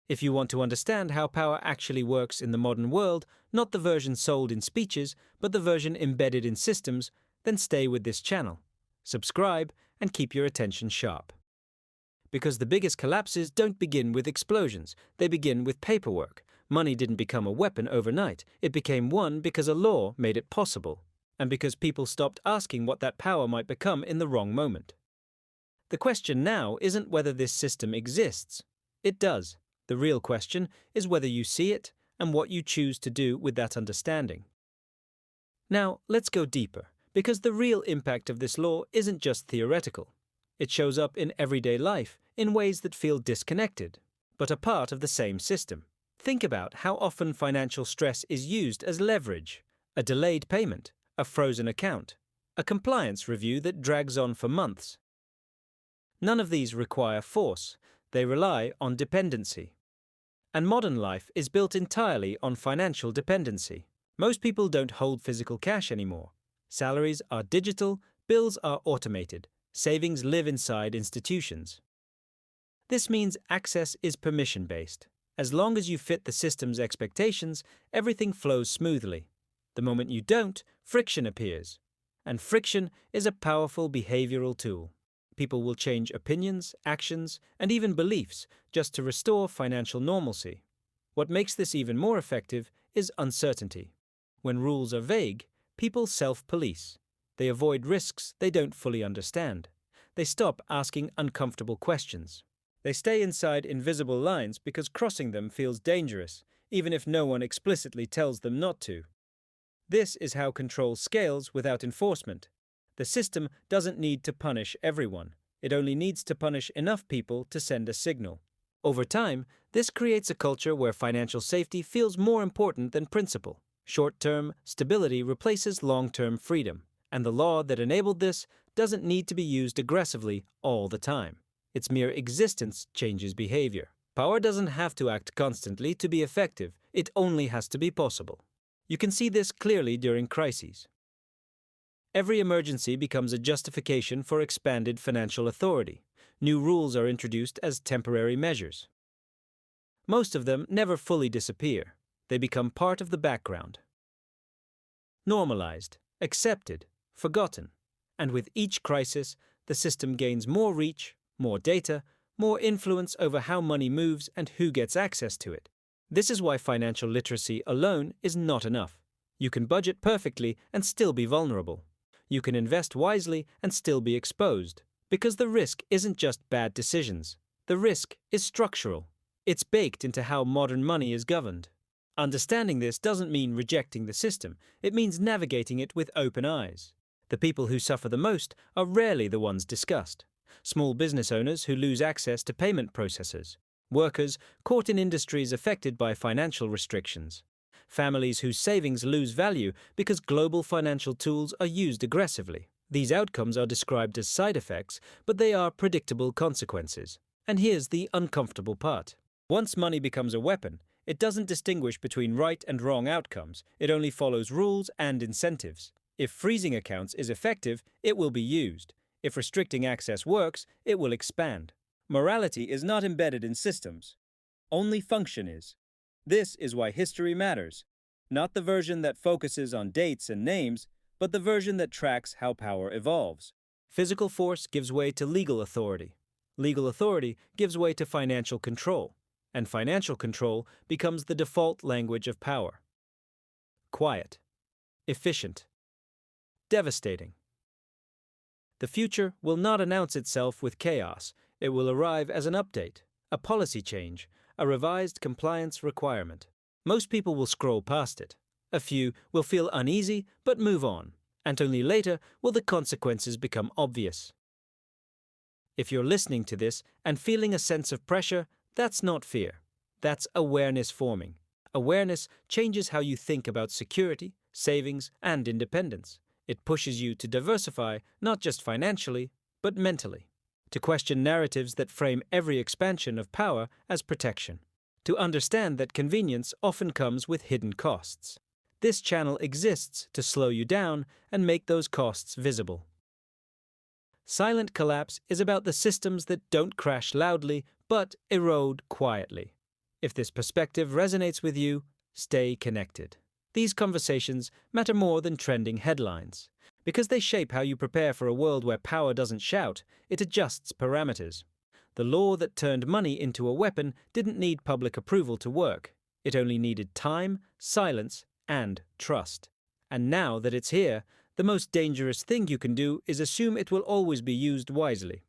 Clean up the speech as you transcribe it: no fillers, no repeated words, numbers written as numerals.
If you want to understand how power actually works in the modern world, not the version sold in speeches, but the version embedded in systems, then stay with this channel. Subscribe and keep your attention sharp. Because the biggest collapses don't begin with explosions, they begin with paperwork. Money didn't become a weapon overnight, it became one because a law made it possible, and because people stopped asking what that power might become in the wrong moment. The question now isn't whether this system exists. It does. The real question is whether you see it and what you choose to do with that understanding. Now, let's go deeper, because the real impact of this law isn't just theoretical. It shows up in everyday life in ways that feel disconnected, but are part of the same system. Think about how often financial stress is used as leverage: a delayed payment, a frozen account, a compliance review that drags on for months. None of these require force, they rely on dependency. And modern life is built entirely on financial dependency. Most people don't hold physical cash anymore. Salaries are digital, bills are automated, savings live inside institutions. This means access is permission-based. As long as you fit the system's expectations, everything flows smoothly. The moment you don't, friction appears. And friction is a powerful behavioral tool. People will change opinions, actions, and even beliefs just to restore financial normalcy. What makes this even more effective is uncertainty. When rules are vague, people self-police. They avoid risks they don't fully understand. They stop asking uncomfortable questions. They stay inside invisible lines because crossing them feels dangerous, even if no one explicitly tells them not to. This is how control scales without enforcement. The system doesn't need to punish everyone. It only needs to punish enough people to send a signal. Over time, this creates a culture where financial safety feels more important than principle. Short-term stability replaces long-term freedom, and the law that enabled this doesn't need to be used aggressively all the time. Its mere existence changes behavior. Power doesn't have to act constantly to be effective, it only has to be possible. You can see this clearly during crises. Every emergency becomes a justification for expanded financial authority. New rules are introduced as temporary measures. Most of them never fully disappear. They become part of the background. Normalized, accepted, forgotten. And with each crisis, the system gains more reach, more data, more influence over how money moves and who gets access to it. This is why financial literacy alone is not enough. You can budget perfectly and still be vulnerable. You can invest wisely and still be exposed, because the risk isn't just bad decisions. The risk is structural. It's baked into how modern money is governed. Understanding this doesn't mean rejecting the system. It means navigating it with open eyes. The people who suffer the most are rarely the ones discussed. Small business owners who lose access to payment processors. Workers caught in industries affected by financial restrictions. Families whose savings lose value because global financial tools are used aggressively. These outcomes are described as side effects, but they are predictable consequences. And here's the uncomfortable part. Once money becomes a weapon, it doesn't distinguish between right and wrong outcomes. It only follows rules and incentives. If freezing accounts is effective, it will be used. If restricting access works, it will expand. Morality is not embedded in systems. Only function is. This is why history matters. Not the version that focuses on dates and names, but the version that tracks how power evolves. Physical force gives way to legal authority. Legal authority gives way to financial control. And financial control becomes the default language of power. Quiet. Efficient. Devastating. The future will not announce itself with chaos. It will arrive as an update, a policy change, a revised compliance requirement. Most people will scroll past it. A few will feel uneasy but move on, and only later will the consequences become obvious. If you're listening to this and feeling a sense of pressure, that's not fear. That's awareness forming. Awareness changes how you think about security, savings, and independence. It pushes you to diversify not just financially, but mentally. To question narratives that frame every expansion of power as protection. To understand that convenience often comes with hidden costs. This channel exists to slow you down and make those costs visible. Silent collapse is about the systems that don't crash loudly but erode quietly. If this perspective resonates with you, stay connected. These conversations matter more than trending headlines. Because they shape how you prepare for a world where power doesn't shout, it adjusts parameters. The law that turned money into a weapon didn't need public approval to work. It only needed time, silence, and trust. And now that it's here, the most dangerous thing you can do is assume it will always be used wisely.